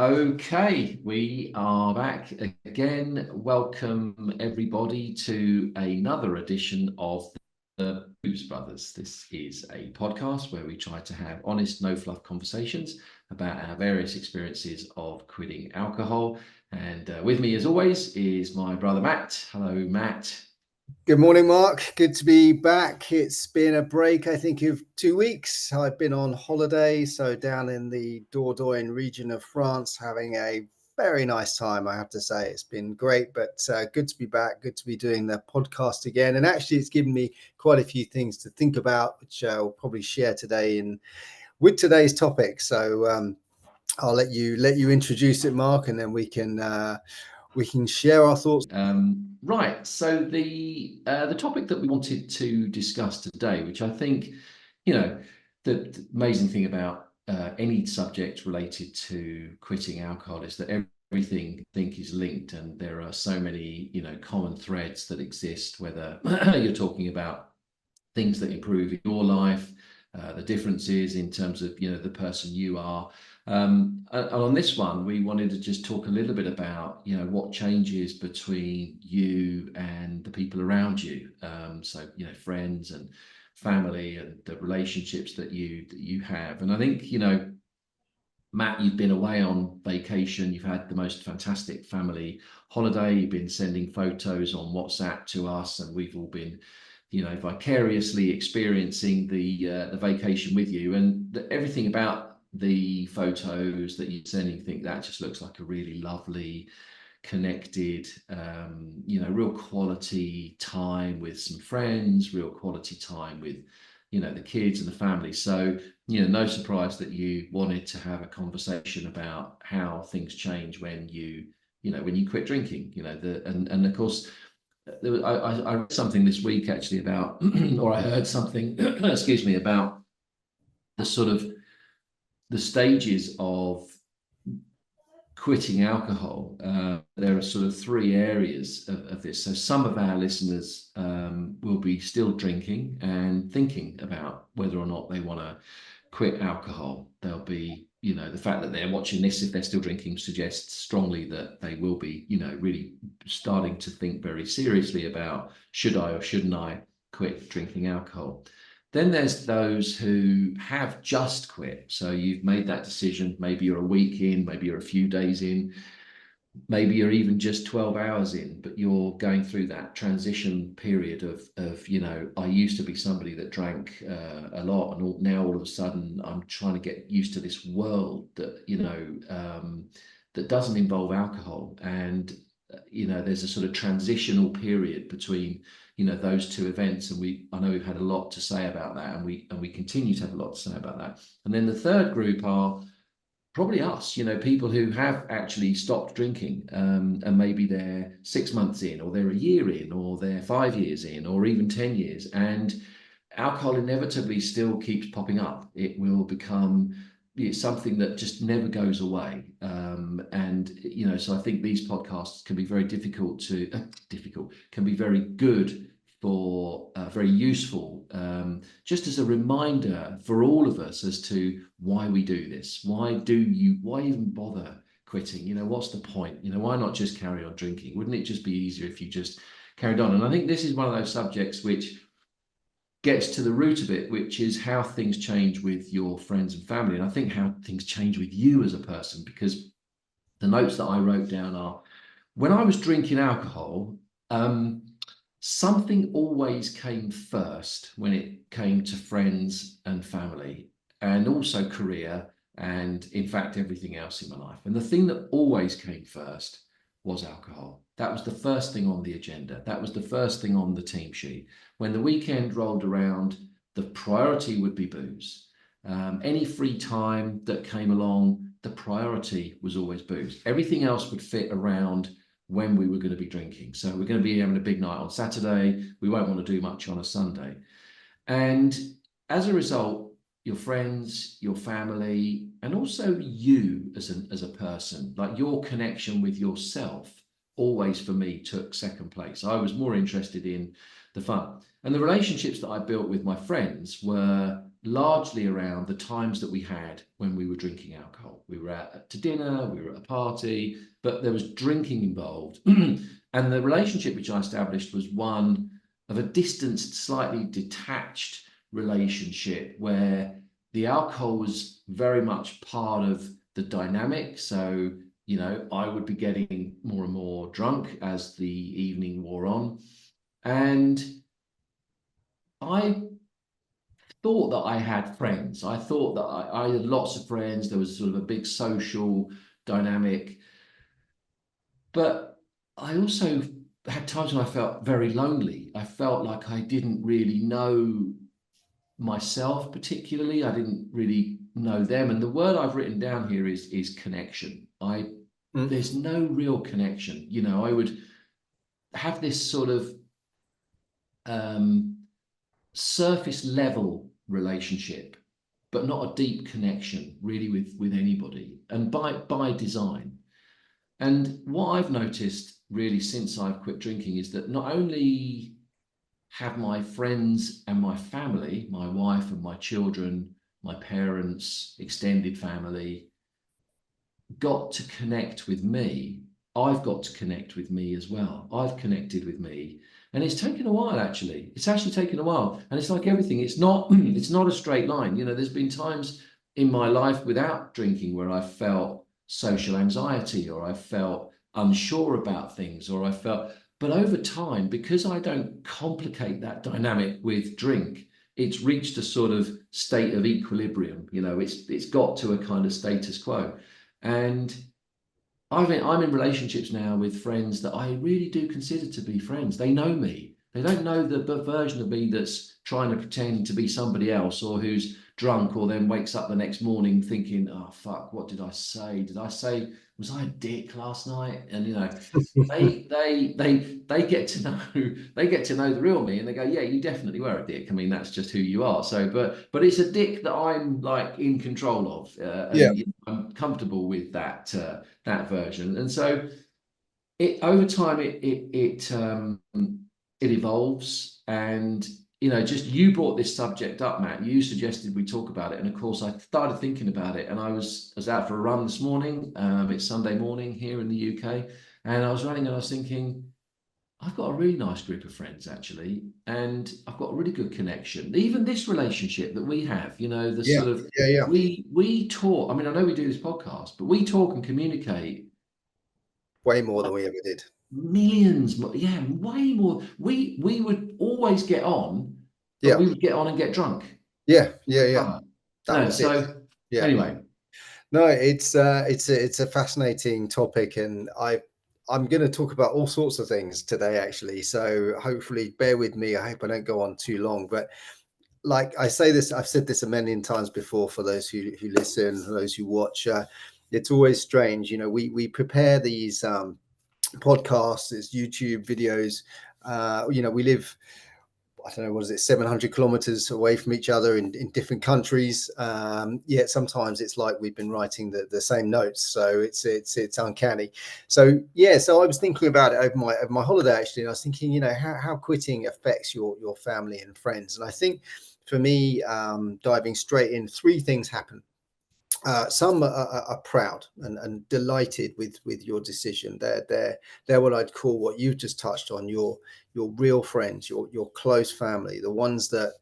Okay, we are back again. Welcome everybody to another edition of the Booze Brothers. This is a podcast where we try to have honest, no fluff conversations about our various experiences of quitting alcohol. And with me, as always, is my brother Matt. Hello, Matt. Good morning, Mark. Good to be back. It's been a break, I think, of 2 weeks. I've been on holiday, so down in the Dordogne region of France, having a very nice time, I have to say. It's been great, but good to be back. Good to be doing the podcast again. And actually, it's given me quite a few things to think about, which I'll probably share today with today's topic. So I'll let you introduce it, Mark, and then we can share our thoughts. Right. So the topic that we wanted to discuss today, which I think, the amazing thing about any subject related to quitting alcohol is that everything I think is linked, and there are so many, common threads that exist, whether you're talking about things that improve your life, the differences in terms of, the person you are. And on this one, we wanted to just talk a little bit about, what changes between you and the people around you. So, friends and family and the relationships that you have. And I think, Matt, you've been away on vacation. You've had the most fantastic family holiday. You've been sending photos on WhatsApp to us, and we've all been, vicariously experiencing the vacation with you. And everything about the photos that you're sending, you think that just looks like a really lovely, connected, real quality time with some friends, real quality time with, the kids and the family. So, no surprise that you wanted to have a conversation about how things change when you quit drinking, and of course, I read something this week actually about, or I heard something, excuse me, about the sort of the stages of quitting alcohol. There are sort of three areas of this. So some of our listeners will be still drinking and thinking about whether or not they want to quit alcohol. They'll be, the fact that they're watching this, if they're still drinking, suggests strongly that they will be, really starting to think very seriously about, should I or shouldn't I quit drinking alcohol? Then there's those who have just quit. So you've made that decision. Maybe you're a week in, maybe you're a few days in, maybe you're even just 12 hours in, but you're going through that transition period of I used to be somebody that drank a lot, and now all of a sudden I'm trying to get used to this world that, that doesn't involve alcohol. And, there's a sort of transitional period between, those two events. And I know we've had a lot to say about that, and we continue to have a lot to say about that. And then the third group are probably us, people who have actually stopped drinking, and maybe they're 6 months in, or they're a year in, or they're 5 years in, or even 10 years. And alcohol inevitably still keeps popping up. It will become something that just never goes away. So I think these podcasts can be very can be very good for very useful, just as a reminder for all of us as to why we do this. Why even bother quitting? What's the point? Why not just carry on drinking? Wouldn't it just be easier if you just carried on? And I think this is one of those subjects which gets to the root of it, which is how things change with your friends and family. And I think how things change with you as a person, because the notes that I wrote down are, when I was drinking alcohol, something always came first when it came to friends and family, and also career, and in fact, everything else in my life. And the thing that always came first was alcohol. That was the first thing on the agenda. That was the first thing on the team sheet. When the weekend rolled around, the priority would be booze. Any free time that came along, the priority was always booze. Everything else would fit around when we were going to be drinking. So we're going to be having a big night on Saturday. We won't want to do much on a Sunday. And as a result, your friends, your family, and also you as a person, like your connection with yourself, always for me took second place. I was more interested in the fun. And the relationships that I built with my friends were largely around the times that we had when we were drinking alcohol. We were out to dinner, we were at a party, but there was drinking involved. And the relationship which I established was one of a distanced, slightly detached relationship where the alcohol was very much part of the dynamic. So, you know, I would be getting more and more drunk as the evening wore on. And I thought that I had friends. I thought that I had lots of friends. There was sort of a big social dynamic. But I also had times when I felt very lonely. I felt like I didn't really know myself particularly. I didn't really know them. And the word I've written down here is connection. There's no real connection. You know, I would have this sort of surface level relationship, but not a deep connection really with anybody, and by design. And what I've noticed really since I've quit drinking is that not only have my friends and my family, my wife and my children, my parents, extended family, got to connect with me, I've got to connect with me as well. I've connected with me. And it's taken a while, actually. It's actually taken a while. And it's like everything, it's not it's not a straight line. You know, there's been times in my life without drinking where I felt social anxiety, or I felt unsure about things, or I felt, but over time, because I don't complicate that dynamic with drink, it's reached a sort of state of equilibrium. You know, it's got to a kind of status quo. And I'm in relationships now with friends that I really do consider to be friends. They know me. They don't know the version of me that's trying to pretend to be somebody else, or who's drunk, or then wakes up the next morning thinking, "Oh fuck, what did I say? Did I say, was I a dick last night?" And you know, they get to know they get to know the real me, and they go, "Yeah, you definitely were a dick. I mean, that's just who you are." So, but it's a dick that I'm like in control of, Yeah. and you know, I'm comfortable with that version. And so, it over time it evolves. And you know, just you brought this subject up, Matt. You suggested we talk about it, and of course, I started thinking about it. And I was out for a run this morning. It's Sunday morning here in the UK, and I was running, and I was thinking, I've got a really nice group of friends actually, and I've got a really good connection. Even this relationship that we have, you know, the Yeah. sort of Yeah. Yeah. we talk. I mean, I know we do this podcast, but we talk and communicate Way more than we ever did. millions more, yeah, way more. We would always get on, but Yeah. we would get on and get drunk. Yeah. Yeah. Yeah. That No, was it. so Yeah. anyway, No, it's a fascinating topic, and I'm going to talk about all sorts of things today, actually. So hopefully, bear with me. I hope I don't go on too long, but like I say this, I've said this a million times before. For those who listen, for those who watch, it's always strange. You know, we prepare these podcasts, these YouTube videos. You know, we live, I don't know, what is it, 700 kilometers away from each other in different countries. Yet sometimes it's like we've been writing the same notes. So it's uncanny. So yeah, so I was thinking about it over my holiday actually, and I was thinking, you know, how quitting affects your family and friends. And I think for me, diving straight in, three things happen. Some are proud and delighted with your decision. They're what I'd call, what you just touched on, your real friends, your close family, the ones that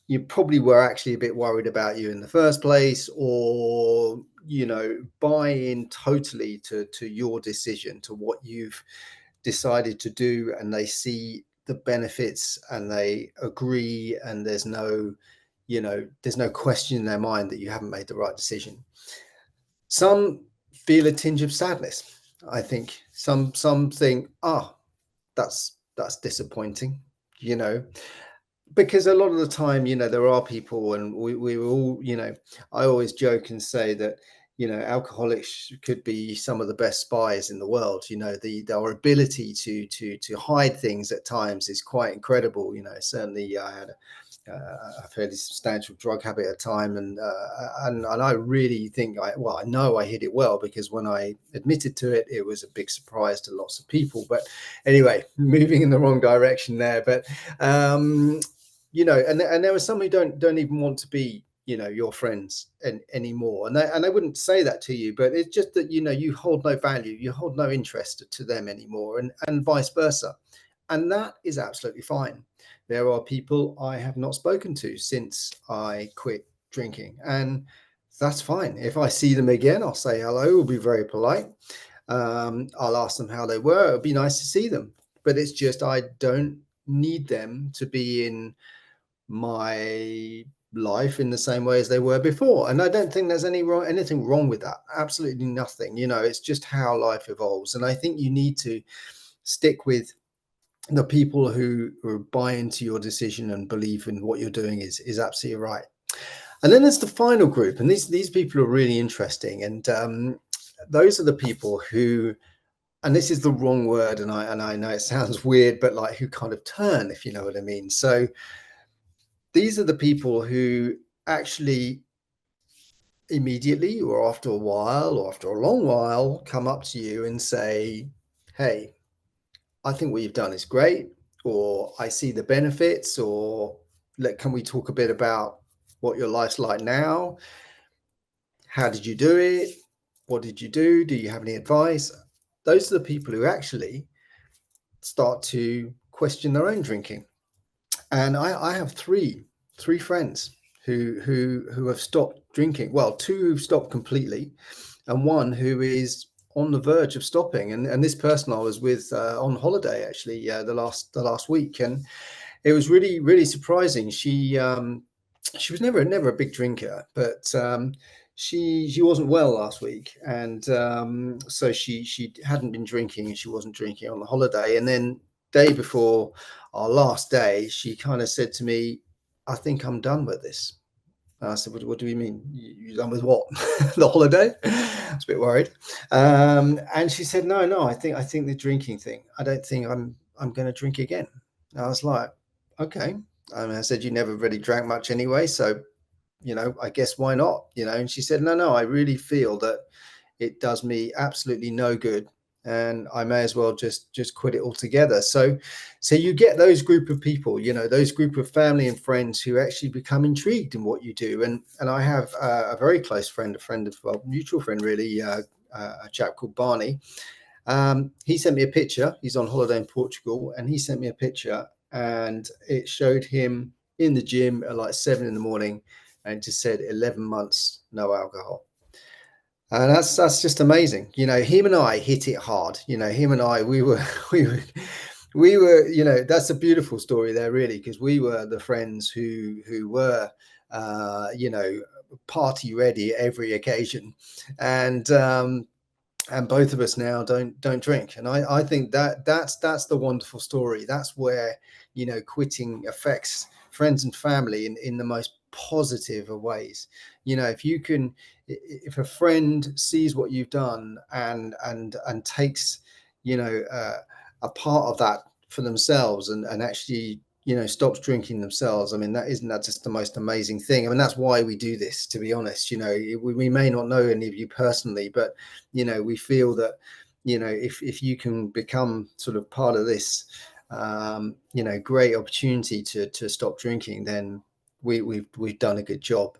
you probably were actually a bit worried about you in the first place, or you know, buy in totally to your decision, to what you've decided to do, and they see the benefits and they agree, and there's no, you know, there's no question in their mind that you haven't made the right decision. Some feel a tinge of sadness. I think some think, oh, that's disappointing, you know, because a lot of the time, you know, there are people, and we all, you know, I always joke and say that, you know, alcoholics could be some of the best spies in the world. You know, their ability to hide things at times is quite incredible. You know, certainly I had a fairly substantial drug habit at a time, and I really think I know I hid it well, because when I admitted to it, it was a big surprise to lots of people. But anyway, moving in the wrong direction there. But you know, and there are some who don't even want to be, you know, your friends anymore, and they wouldn't say that to you, but it's just that, you know, you hold no value, you hold no interest to them anymore, and vice versa, and that is absolutely fine. There are people I have not spoken to since I quit drinking, and that's fine. If I see them again, I'll say hello, we'll be very polite. I'll ask them how they were. It'd be nice to see them, but it's just I don't need them to be in my life in the same way as they were before. And I don't think there's anything wrong with that. Absolutely nothing. You know, it's just how life evolves. And I think you need to stick with the people who buy into your decision and believe in what you're doing is absolutely right. And then there's the final group, and these people are really interesting. And those are the people who, and this is the wrong word, and I know it sounds weird, but like who kind of turn, if you know what I mean. So these are the people who actually immediately or after a while or after a long while come up to you and say, hey, I think what you've done is great, or I see the benefits, or can we talk a bit about what your life's like now? How did you do it? What did you do? Do you have any advice? Those are the people who actually start to question their own drinking. And I have three friends who have stopped drinking. Well, two who've stopped completely, and one who is on the verge of stopping. And this person I was with on holiday actually the last week, and it was really surprising. She was never a big drinker, but she wasn't well last week, and so she hadn't been drinking, and she wasn't drinking on the holiday. And then day before our last day, she kind of said to me, I think I'm done with this. And I said, what do you mean? You done with what? The holiday? I was a bit worried. And she said, no, I think the drinking thing, I don't think I'm going to drink again. And I was like, okay. And I said, you never really drank much anyway, so, you know, I guess why not? You know, and she said, no, I really feel that it does me absolutely no good, and I may as well just quit it altogether. So you get those group of people, you know, those group of family and friends who actually become intrigued in what you do. And I have a very close friend, well, mutual friend really, a chap called Barney. He sent me a picture. He's on holiday in Portugal, and he sent me a picture, and it showed him in the gym at like 7 a.m, and it just said 11 months, no alcohol. And that's just amazing. You know, him and I hit it hard. You know, him and I, we were, you know, that's a beautiful story there, really, because we were the friends who were, you know, party ready every occasion, and both of us now don't drink. And I think that's the wonderful story. That's where, you know, quitting affects friends and family in the most positive of ways. You know, if a friend sees what you've done and takes, you know, a part of that for themselves, and actually, you know, stops drinking themselves, I mean, isn't that just the most amazing thing? I mean, that's why we do this, to be honest. You know, we may not know any of you personally, but, you know, we feel that, you know, if you can become sort of part of this, you know, great opportunity to stop drinking, then we've done a good job.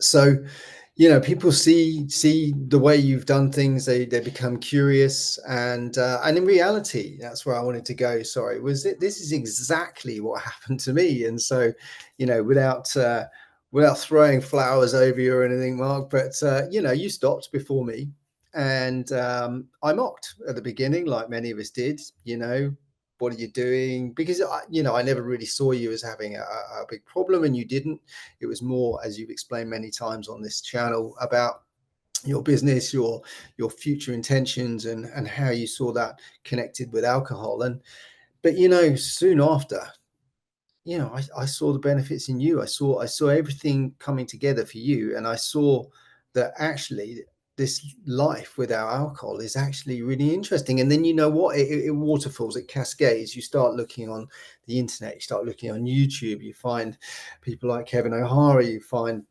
So, you know, people see the way you've done things, they become curious, and in reality, that's where I wanted to go. Sorry, this is exactly what happened to me. And so, you know, without throwing flowers over you or anything, Mark, but you know, you stopped before me, and I mocked at the beginning, like many of us did. You know, what are you doing? Because you know, I never really saw you as having a big problem, and you didn't. It was more, as you've explained many times on this channel, about your business, your future intentions, and how you saw that connected with alcohol. But you know, soon after, you know, I saw the benefits in you. I saw everything coming together for you, and I saw that actually this life without alcohol is actually really interesting. And then, you know what, it waterfalls, it cascades. You start looking on the internet, you start looking on YouTube, you find people like Kevin O'Hara, you find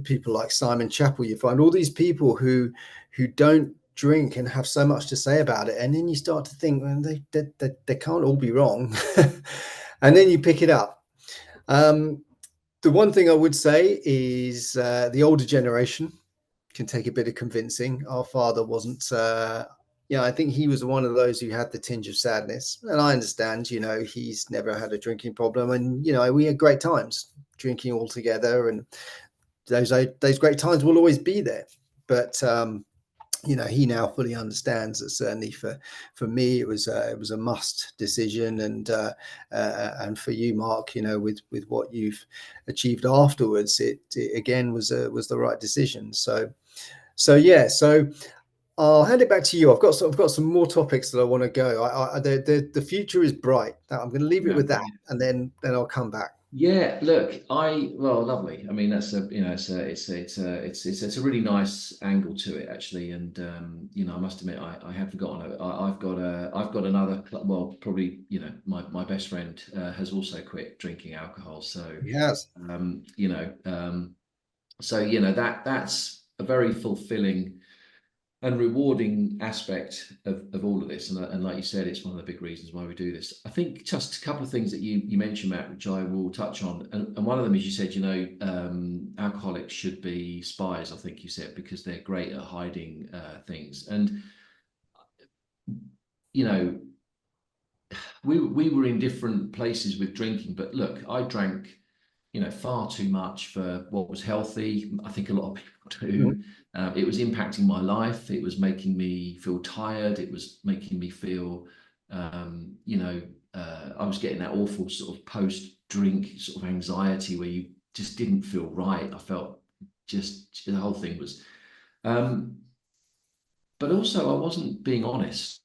people like Simon Chappell, you find all these people who don't drink and have so much to say about it. And then you start to think, well, they can't all be wrong. and then you pick it up. Um, the one thing I would say is the older generation can take a bit of convincing. Our father wasn't, I think he was one of those who had the tinge of sadness. And I understand, he's never had a drinking problem. And, we had great times drinking all together. And those great times will always be there. But, he now fully understands that certainly for me it was a must decision, and for you, Mark, with what you've achieved afterwards, it again was the right decision. So yeah, so I'll hand it back to you. I've got some more topics that I want to go. The future is bright. I'm going to leave it Yeah. with that, and then I'll come back. Yeah, look, well, lovely. I mean, that's a, it's a really nice angle to it actually, and I must admit, I had forgotten it. I've got another, well, probably, my best friend has also quit drinking alcohol, so Yes. um, you know, um, that's a very fulfilling and rewarding aspect of all of this. And like you said, it's one of the big reasons why we do this. I think just a couple of things that you mentioned, Matt, which I will touch on. And one of them is you said, alcoholics should be spies, I think you said, because they're great at hiding things. And, we were in different places with drinking, but look, I drank far too much for what was healthy. I think a lot of people do. It was impacting my life. It was making me feel tired. It was making me feel, I was getting that awful sort of post-drink sort of anxiety where you just didn't feel right. I felt just the whole thing was. But also, I wasn't being honest.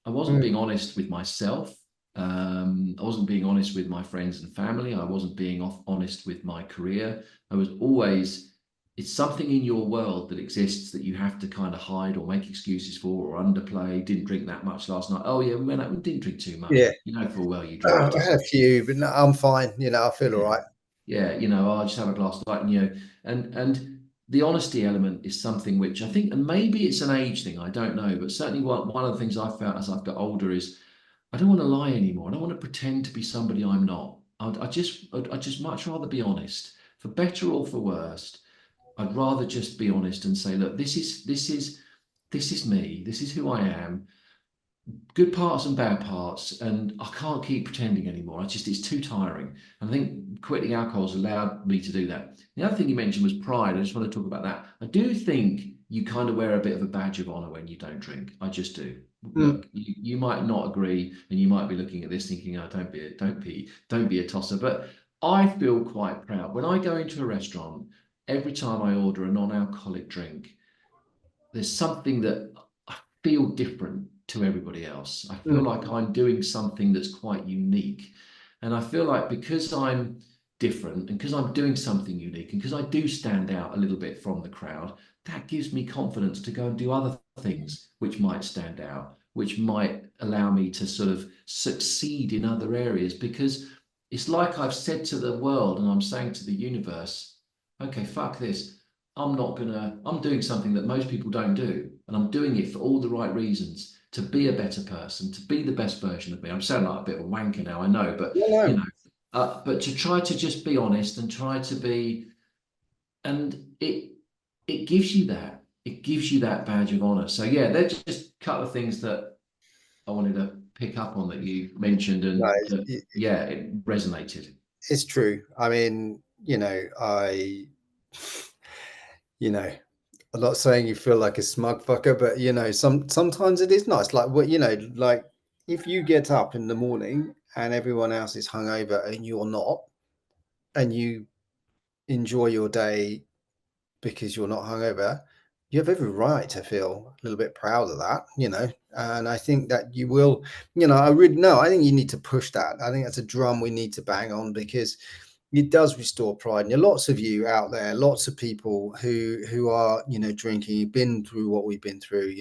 I wasn't being honest with myself. I wasn't being honest with my friends and family. I wasn't being honest with my career. I was always, it's something in your world that exists that you have to kind of hide or make excuses for or underplay. Didn't drink that much last night. Oh yeah, we went out and didn't drink too much. Yeah. You know full well you I drank. had a few, but no, I'm fine. I feel all right. Yeah, I'll just have a glass of light, and the honesty element is something which I think, and maybe it's an age thing, I don't know, but certainly one of the things I felt as I've got older is I don't want to lie anymore. I don't want to pretend to be somebody I'm not. I just much rather be honest, for better or for worse. I'd rather just be honest and say, look, this is me. This is who I am. Good parts and bad parts, and I can't keep pretending anymore. It's too tiring. And I think quitting alcohol has allowed me to do that. The other thing you mentioned was pride. I just want to talk about that. I do think you kind of wear a bit of a badge of honor when you don't drink. I just do. Mm. Look, you might not agree, and you might be looking at this thinking, "Oh, don't be a tosser." But I feel quite proud when I go into a restaurant. Every time I order a non-alcoholic drink, there's something that I feel different to everybody else. I feel Mm. like I'm doing something that's quite unique. And I feel like because I'm different and because I'm doing something unique and because I do stand out a little bit from the crowd, that gives me confidence to go and do other things which might stand out, which might allow me to sort of succeed in other areas. Because it's like I've said to the world and I'm saying to the universe, okay, fuck this. I'm doing something that most people don't do. And I'm doing it for all the right reasons to be a better person, to be the best version of me. I'm sounding like a bit of a wanker now, I know, but No, you no. know, but to try to just be honest and try to be, and it gives you that. It gives you that badge of honor. So yeah, they're just a couple of things that I wanted to pick up on that you mentioned, No, and yeah, it resonated. it's true. I mean, you know, I'm not saying you feel like a smug fucker, but sometimes it is nice. Like like if you get up in the morning and everyone else is hungover and you're not, and you enjoy your day because you're not hungover, you have every right to feel a little bit proud of that. And I think that you will, I really no, I think you need to push that. I think that's a drum we need to bang on because it does restore pride. And there are lots of you out there, lots of people who are, drinking, been through what we've been through,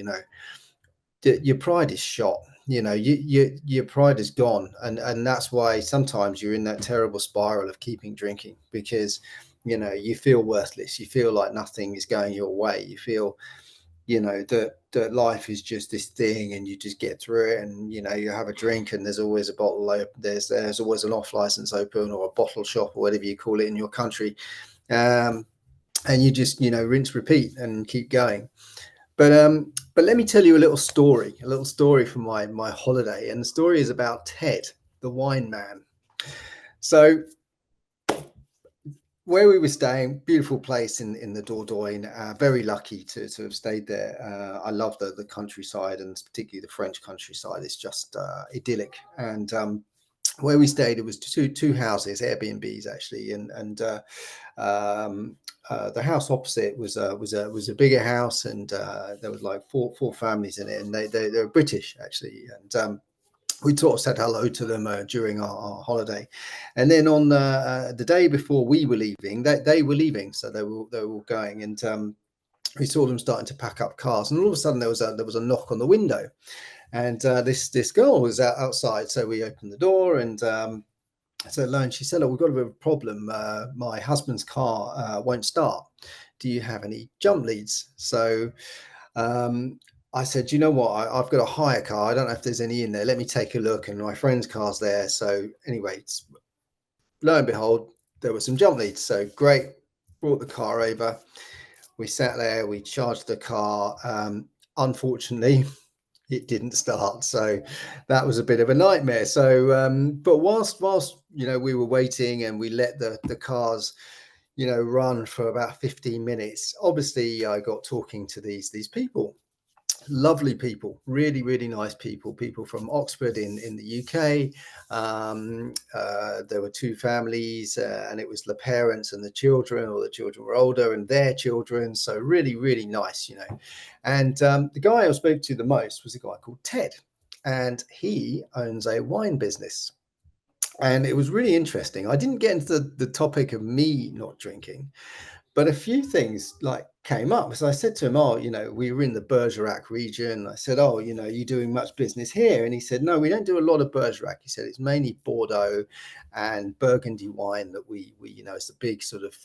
your pride is shot. Your pride is gone, and that's why sometimes you're in that terrible spiral of keeping drinking because you feel worthless. You feel like nothing is going your way. You feel that life is just this thing and you just get through it, and you have a drink and there's always a bottle open, there's always an off license open, or a bottle shop, or whatever you call it in your country. And you just rinse, repeat, and keep going. But let me tell you a little story from my holiday, and the story is about Ted, the wine man. So where we were staying, beautiful place in the Dordogne, very lucky to have stayed there. I love the countryside, and particularly the French countryside. It's just idyllic. And where we stayed, it was two houses, Airbnbs actually, and the house opposite was a bigger house, and there was like four families in it, and they're British actually, and we sort of said hello to them during our holiday. And then on the day before we were leaving, they were leaving, so they were all going, and we saw them starting to pack up cars, and all of a sudden there was a knock on the window, and this girl was outside. So we opened the door, and so hello, and she said, "Oh, we've got a bit of a problem. My husband's car won't start. Do you have any jump leads?" So I said, "You know what? I've got a hire car. I don't know if there's any in there. Let me take a look." And my friend's car's there. So anyway, lo and behold, there were some jump leads. So great, brought the car over. We sat there, we charged the car. Unfortunately, it didn't start. So that was a bit of a nightmare. So, but whilst we were waiting, and we let the cars run for about 15 minutes, obviously I got talking to these people. Lovely people, really, really nice people from Oxford in the UK. There were two families, and it was the parents and the children, or the children were older and their children. So really, really nice, And the guy I spoke to the most was a guy called Ted, and he owns a wine business. And it was really interesting. I didn't get into the topic of me not drinking, but a few things came up. So I said to him, "Oh, we were in the Bergerac region." I said, "Oh, you doing much business here?" And he said, "No, we don't do a lot of Bergerac." He said, "It's mainly Bordeaux and Burgundy wine that we it's the big sort of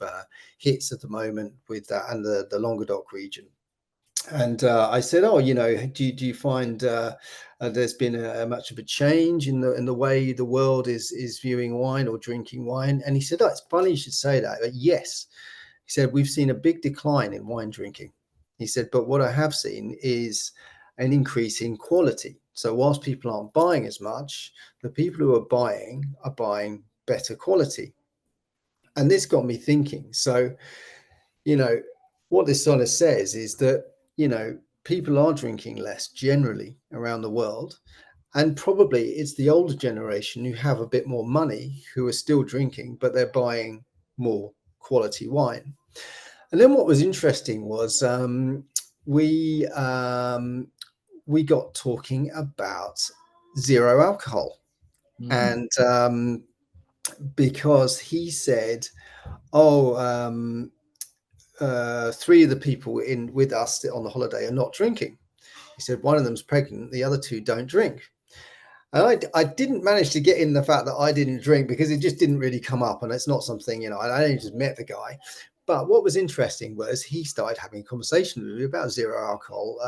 hits at the moment with that, and the Languedoc region." And I said, "Oh, do you find there's been much of a change in the way the world is viewing wine or drinking wine?" And he said, "Oh, it's funny you should say that, but yes." He said, "We've seen a big decline in wine drinking." He said, "But what I have seen is an increase in quality. So whilst people aren't buying as much, the people who are buying better quality." And this got me thinking. So, what this sort of says is that, people are drinking less generally around the world. And probably it's the older generation who have a bit more money who are still drinking, but they're buying more quality wine. And then what was interesting was we got talking about zero alcohol, and because he said, "Oh, three of the people in with us on the holiday are not drinking." He said one of them's pregnant, the other two don't drink. And I didn't manage to get in the fact that I didn't drink, because it just didn't really come up, and it's not something, I only just met the guy. But what was interesting was he started having a conversation with me about zero alcohol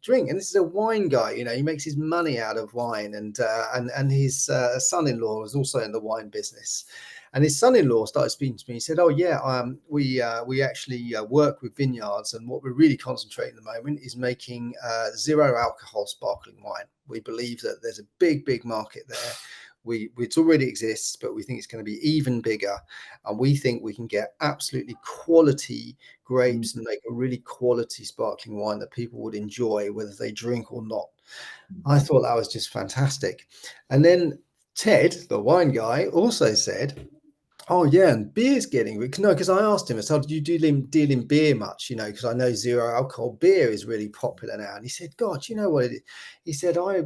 drink. And this is a wine guy, he makes his money out of wine, and his son-in-law was also in the wine business. And his son-in-law started speaking to me. He said, "Oh yeah, we actually work with vineyards, and what we're really concentrating at the moment is making zero alcohol sparkling wine. We believe that there's a big market there. It already exists, but we think it's going to be even bigger, and we think we can get absolutely quality grapes and make a really quality sparkling wine that people would enjoy whether they drink or not." I thought that was just fantastic. And then Ted, the wine guy, also said, "Oh yeah, and beer's getting no." Because I asked him, "So do you deal in beer much?" Because I know zero alcohol beer is really popular now. And he said, "God, you know what it is?" He said, "I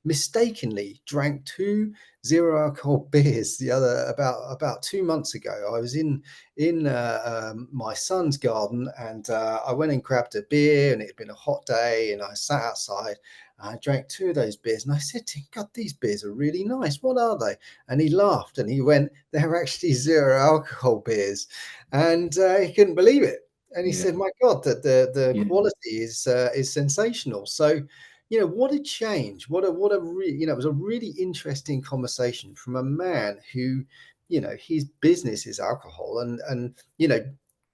mistakenly drank two zero alcohol beers about 2 months ago. I was in my son's garden, and I went and grabbed a beer, and it had been a hot day, and I sat outside. I drank two of those beers, and I said to him, 'God, these beers are really nice. What are they?' And he laughed, and he went, 'They're actually zero alcohol beers.'" And he couldn't believe it. and he Yeah. said, "My God, that the Yeah. quality is sensational." So, what a change! It was a really interesting conversation from a man who, his business is alcohol, and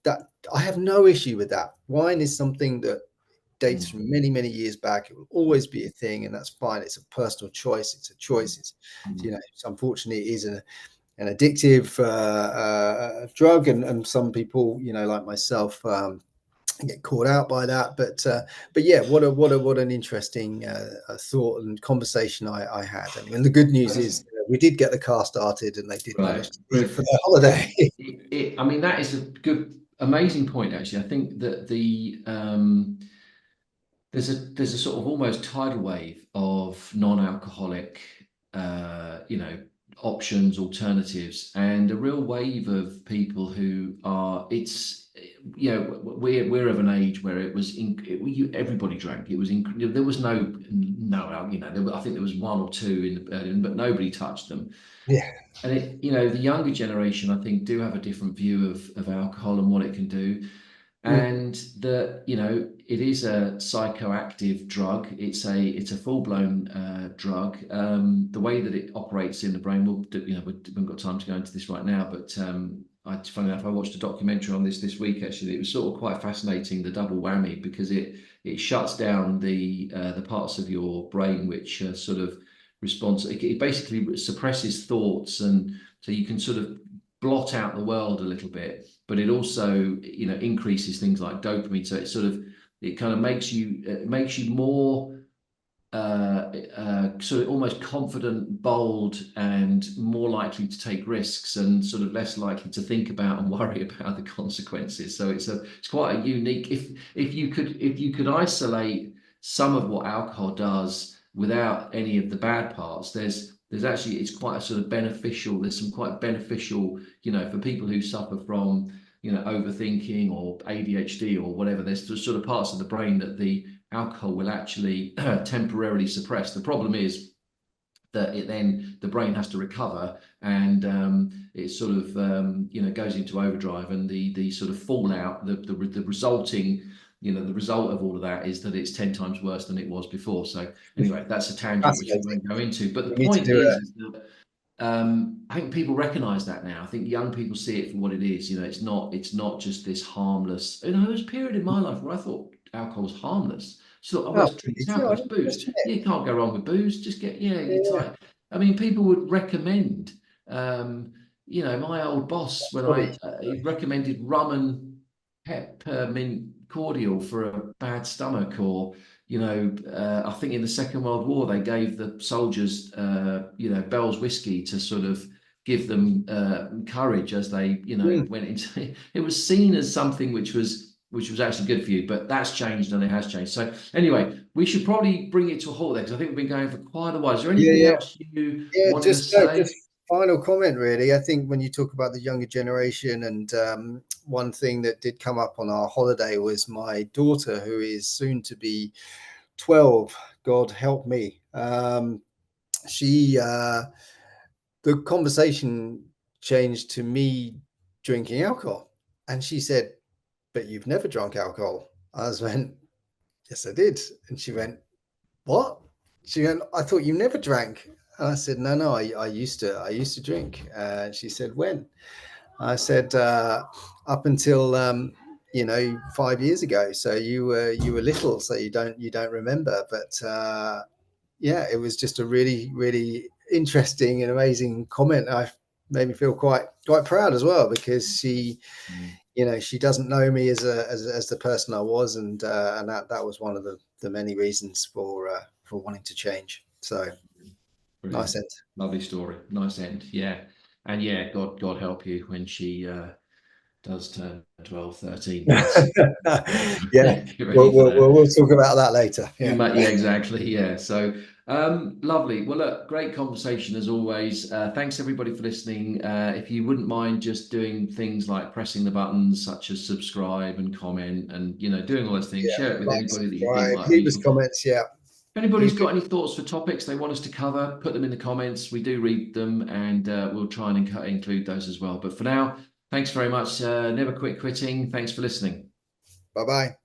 that I have no issue with that. Wine is something that dates Mm, from many, many years back. It will always be a thing, and that's fine. It's a personal choice. It's a choice. mm. It's unfortunately it is an addictive drug, and some people, like myself, get caught out by that. But yeah, what an interesting thought and conversation I had. And the good news is we did get the car started, and they did Right. manage to leave for their holiday. I mean, that is a good, amazing point, actually. I think that there's a sort of almost tidal wave of non-alcoholic, options, alternatives, and a real wave of people who are. We're of an age where it was everybody drank. It was there was I think there was one or two in the but nobody touched them. Yeah. And the younger generation, I think, do have a different view of alcohol and what it can do. Mm. And that, it is a psychoactive drug. It's a full-blown drug. The way that it operates in the brain, we haven't got time to go into this right now, but funny enough, I watched a documentary on this week. Actually, it was sort of quite fascinating, the double whammy, because it shuts down the parts of your brain which sort of response. It basically suppresses thoughts, and so you can sort of blot out the world a little bit, but it also increases things like dopamine. So it kind of makes you more sort of almost confident, bold, and more likely to take risks, and sort of less likely to think about and worry about the consequences. So it's quite a unique. If you could isolate some of what alcohol does without any of the bad parts, there's actually, it's quite a sort of beneficial. There's some quite beneficial, for people who suffer from overthinking or ADHD or whatever. There's sort of parts of the brain that the alcohol will actually temporarily suppress. The problem is that then the brain has to recover, and it sort of goes into overdrive, and the sort of fallout, the resulting, the result of all of that is that it's 10 times worse than it was before. So anyway, that's a tangent which we Fascinating. won't go into. But the We need to point do is that I think people recognise that now. I think young people see it for what it is. It's not just this harmless. There was a period in my life where I thought alcohol was harmless. So, oh, Oh, let's drink, it's yeah, alcohol, I it's know, booze. just check. Yeah, you can't go wrong with booze. Just get, yeah. It's Yeah, like, I mean, people would recommend. My old boss, when probably. he recommended rum and peppermint cordial for a bad stomach, or I think in the Second World War they gave the soldiers, Bell's whiskey to sort of give them courage as they, Mm. went into. It was seen as something which was actually good for you, but that's changed, and it has changed. So anyway, we should probably bring it to a halt there, because I think we've been going for quite a while. Is there Yeah, anything yeah. else you Yeah, wanted to just no, say? just final comment really. I think when you talk about the younger generation, and one thing that did come up on our holiday was my daughter, who is soon to be 12. God help me. She The conversation changed to me drinking alcohol, and she said, "But you've never drunk alcohol." I was went, "Yes, I did," and she went, "What?" She went, "I thought you never drank." And I said, "No, I used to drink." And she said, "When?" I said, "Up until 5 years ago. So you were little, so you don't remember." But yeah, it was just a really, really interesting and amazing comment. I made me feel quite proud as well, because Mm, she doesn't know me as the person I was, and that was one of the many reasons for wanting to change. So nice brilliant. end. Lovely story. Nice end. Yeah. And yeah, God help you when she does turn 12, 13. Yeah, Get ready for that. we'll talk about that later. You Yeah, might, yeah, exactly. Yeah. So, lovely. Well, look, great conversation as always. Thanks everybody for listening. If you wouldn't mind just doing things like pressing the buttons such as subscribe and comment, and doing all those things, yeah. share it with Like, anybody that you think subscribe, might be leave us useful. comments. Yeah, If anybody's got any thoughts for topics they want us to cover, put them in the comments. We do read them, and we'll try and include those as well. But for now, thanks very much. Never quit quitting. Thanks for listening. Bye bye.